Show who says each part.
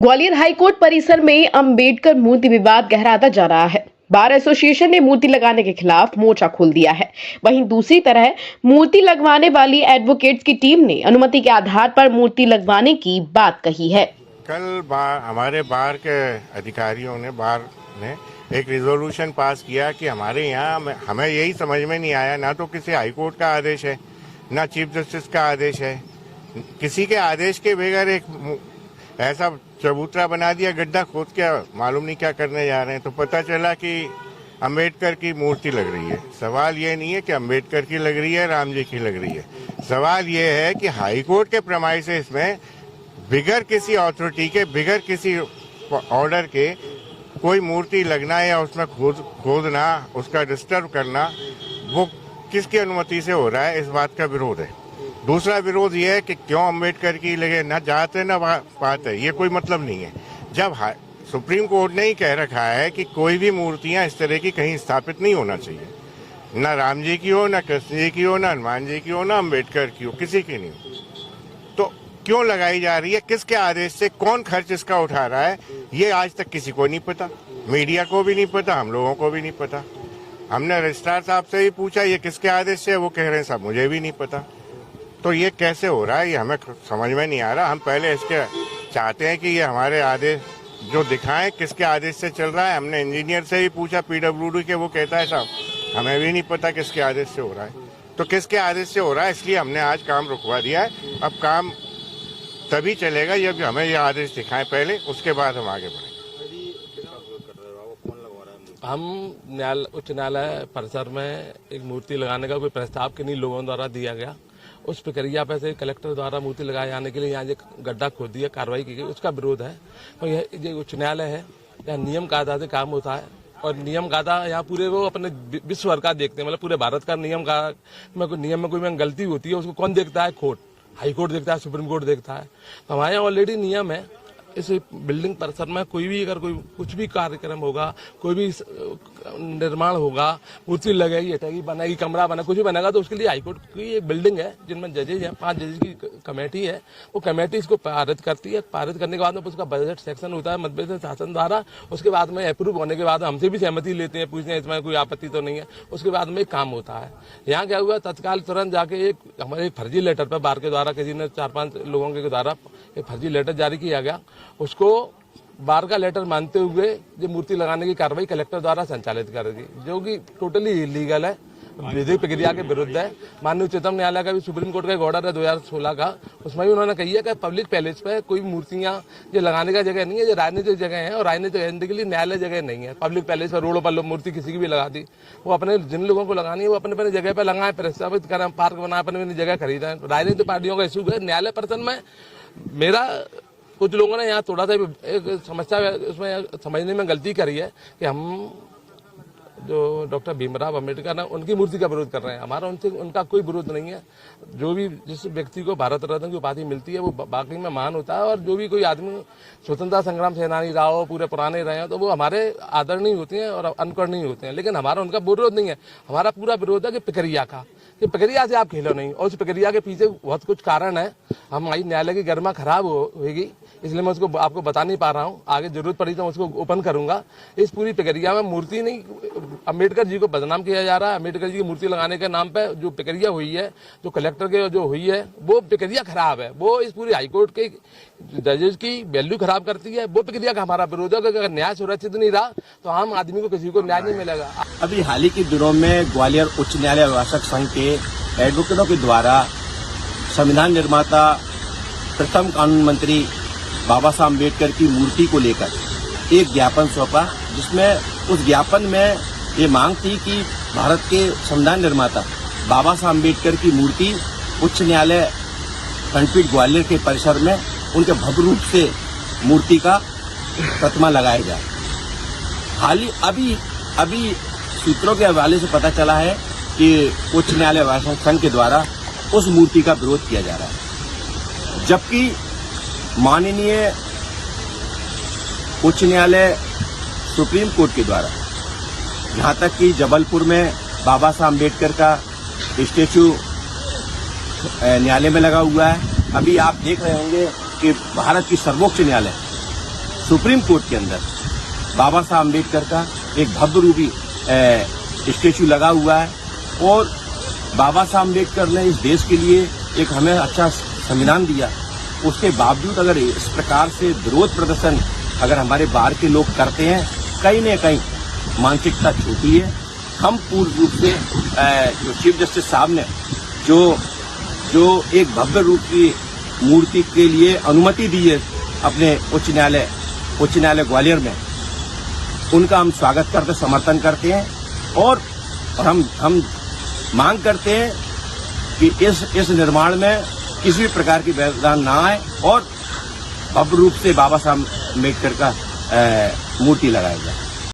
Speaker 1: Gwalior high court परिसर में अंबेडकर मूर्ति विवाद गहराता जा रहा है। बार एसोसिएशन ने मूर्ति लगाने के खिलाफ मोर्चा खोल दिया है। वहीं दूसरी तरह मूर्ति लगवाने वाली एडवोकेट्स की टीम ने अनुमति के आधार पर मूर्ति लगवाने की बात कही है।
Speaker 2: कल हमारे बार के अधिकारियों ने एक रिजोल्यूशन पास किया कि हमारे यहाँ हमें यही समझ में नहीं आया, ना तो किसी हाईकोर्ट का आदेश है, ना चीफ जस्टिस का आदेश है, किसी के आदेश के बगैर एक ऐसा चबूतरा बना दिया, गड्ढा खोद के मालूम नहीं क्या करने जा रहे हैं। तो पता चला कि अंबेडकर की मूर्ति लग रही है। सवाल ये नहीं है कि अंबेडकर की लग रही है, राम जी की लग रही है। सवाल ये है कि हाईकोर्ट के प्रमाइसेस में बिगर किसी अथॉरिटी के, बिगर किसी ऑर्डर के कोई मूर्ति लगना या उसमें खोदना, उसका डिस्टर्ब करना, वो किसकी अनुमति से हो रहा है, इस बात का विरोध है। दूसरा विरोध ये है कि क्यों अंबेडकर की लगे, ना जात है ना बात है, ये कोई मतलब नहीं है। जब सुप्रीम कोर्ट ने ही कह रखा है कि कोई भी मूर्तियां इस तरह की कहीं स्थापित नहीं होना चाहिए, ना राम जी की हो, ना कृष्ण जी की हो, ना हनुमान जी की हो, ना अंबेडकर की हो, किसी की नहीं हो, तो क्यों लगाई जा रही है, किसके आदेश से, कौन खर्च इसका उठा रहा है, ये आज तक किसी को नहीं पता। मीडिया को भी नहीं पता, हम लोगों को भी नहीं पता। हमने रजिस्ट्रार साहब से भी पूछा ये किसके आदेश से, वो कह रहे हैं साहब मुझे भी नहीं पता। तो ये कैसे हो रहा है, ये हमें समझ में नहीं आ रहा। हम पहले इसके चाहते हैं कि ये हमारे आदेश जो दिखाएं किसके आदेश से चल रहा है। हमने इंजीनियर से भी पूछा PWD के, वो कहता है साहब हमें भी नहीं पता किसके आदेश से हो रहा है। तो किसके आदेश से हो रहा है, इसलिए हमने आज काम रुकवा दिया है। अब काम तभी चलेगा जब हमें ये आदेश दिखाएं पहले, उसके बाद हम आगे बढ़ें।
Speaker 3: हम उच्च न्यायालय परिसर में एक मूर्ति लगाने का कोई प्रस्ताव किन्हीं लोगों द्वारा दिया गया, उस प्रक्रिया पर से कलेक्टर द्वारा मूर्ति लगाए जाने के लिए यहाँ एक गड्ढा खोद दिया, कार्रवाई की गई, उसका विरोध है। और यह उच्च न्यायालय है, यहाँ नियम कायदा से काम होता है और नियम कायदा यहाँ पूरे वो अपने विश्व भर का देखते हैं, मतलब पूरे भारत का नियम में कोई गलती होती है उसको कौन देखता है? कोर्ट, हाई कोर्ट देखता है, सुप्रीम कोर्ट देखता है। तो हमारे यहाँ ऑलरेडी नियम है, इस बिल्डिंग परिसर में कोई भी अगर कुछ भी कार्यक्रम होगा, कोई भी निर्माण होगा, मूर्ति लगेगी, हटेगी, बनेगी, कमरा बना, कुछ भी बनेगा, तो उसके लिए हाईकोर्ट की एक बिल्डिंग है जिनमें जजेज हैं, 5 जजेज की कमेटी है। वो कमेटी इसको पारित करती है। पारित करने के बाद में उसका बजट सेक्शन होता है मध्य प्रदेश शासन द्वारा। उसके बाद में अप्रूव होने के बाद हमसे भी सहमति लेते हैं, पूछते हैं इसमें कोई आपत्ति तो नहीं है। उसके बाद में एक काम होता है। यहाँ क्या हुआ, तत्काल तुरंत जाके हमारे फर्जी लेटर पर बार के द्वारा किसी ने 4-5 लोगों के द्वारा एक फर्जी लेटर जारी किया गया। उसको बार का लेटर मानते हुए ये मूर्ति लगाने की कार्रवाई कलेक्टर द्वारा संचालित करेगी, जो कि टोटली इलीगल है, विधिक प्रक्रिया के विरुद्ध है। माननीय उच्चतम न्यायालय का भी सुप्रीम कोर्ट का एक ऑर्डर है 2016 का, उसमें भी उन्होंने कही है कि पब्लिक पैलेस पे कोई मूर्तियां ये लगाने का जगह नहीं है, ये राजनीतिक जगह है और राजनीतिक एजेंडे के लिए न्यायालय जगह नहीं है। पब्लिक पैलेस पर रोडों पर मूर्ति किसी की भी लगा दी, वो अपने जिन लोगों को लगानी है वो अपने अपने जगह पर लगाए, प्रस्तावित करें, पार्क बनाए, अपने अपनी जगह खरीदें। राजनीतिक पार्टियों का इशू है। न्यायालय परिसर में मेरा कुछ लोगों ने यहाँ थोड़ा सा एक समस्या उसमें समझने में गलती करी है कि हम जो डॉक्टर भीमराव अम्बेडकर है उनकी मूर्ति का विरोध कर रहे हैं। हमारा उनका कोई विरोध नहीं है। जो भी जिस व्यक्ति को भारत रत्न की उपाधि मिलती है वो बाकी में महान होता है, और जो भी कोई आदमी स्वतंत्रता संग्राम सेनानी रहा हो, पूरे पुराने रहे हैं, तो वो हमारे आदरणीय होते हैं और अनुकरणीय होते हैं। लेकिन हमारा उनका विरोध नहीं है। हमारा पूरा विरोध है कि प्रक्रिया का, कि प्रक्रिया से आप खेलो नहीं, और उस प्रक्रिया के पीछे बहुत कुछ कारण है। हमारी न्यायालय की गरिमा खराब होगी, इसलिए मैं उसको आपको बता नहीं पा रहा हूँ। आगे जरूरत पड़ी तो मैं उसको ओपन करूंगा। इस पूरी प्रक्रिया में मूर्ति नहीं, अम्बेडकर जी को बदनाम किया जा रहा है। अम्बेडकर जी की मूर्ति लगाने के नाम पे जो प्रक्रिया हुई है, जो कलेक्टर के जो हुई है, वो प्रक्रिया खराब है। वो इस पूरी हाईकोर्ट के जजेस की वैल्यू खराब करती है। वो प्रक्रिया का हमारा विरोध है। अगर न्याय सुरक्षित नहीं रहा तो आम आदमी को किसी को न्याय नहीं मिलेगा।
Speaker 4: अभी हाल ही के दिनों में ग्वालियर उच्च न्यायालय अभिभाषक संघ के एडवोकेटों के द्वारा संविधान निर्माता, प्रथम कानून मंत्री बाबा साहब अम्बेडकर की मूर्ति को लेकर एक ज्ञापन सौंपा, जिसमें उस ज्ञापन में ये मांग थी कि भारत के संविधान निर्माता बाबा साहब अम्बेडकर की मूर्ति उच्च न्यायालय खंडपीठ ग्वालियर के परिसर में उनके भव्य रूप से मूर्ति का प्रतिमा लगाया जाए। हाल ही अभी सूत्रों के हवाले से पता चला है कि उच्च न्यायालय अभिभाषक संघ के द्वारा उस मूर्ति का विरोध किया जा रहा है, जबकि माननीय उच्च न्यायालय सुप्रीम कोर्ट के द्वारा यहाँ तक कि जबलपुर में बाबा साहब अम्बेडकर का स्टेचू न्यायालय में लगा हुआ है। अभी आप देख रहे होंगे कि भारत की सर्वोच्च न्यायालय सुप्रीम कोर्ट के अंदर बाबा साहब अम्बेडकर का एक भव्य रूपी स्टेचू लगा हुआ है और बाबा साहब अम्बेडकर ने इस देश के लिए एक हमें अच्छा संविधान दिया। उसके बावजूद अगर इस प्रकार से विरोध प्रदर्शन अगर हमारे बाहर के लोग करते हैं, कहीं न कहीं मानसिकता छोटी है। हम पूर्ण रूप से जो चीफ जस्टिस साहब ने जो एक भव्य रूप की मूर्ति के लिए अनुमति दी है अपने उच्च न्यायालय ग्वालियर में, उनका हम स्वागत करते, समर्थन करते हैं और हम मांग करते हैं कि इस निर्माण में किसी भी प्रकार की व्यवधान ना आए और भव्य रूप से बाबा साहब अम्बेडकर का मूर्ति लगाया जाए।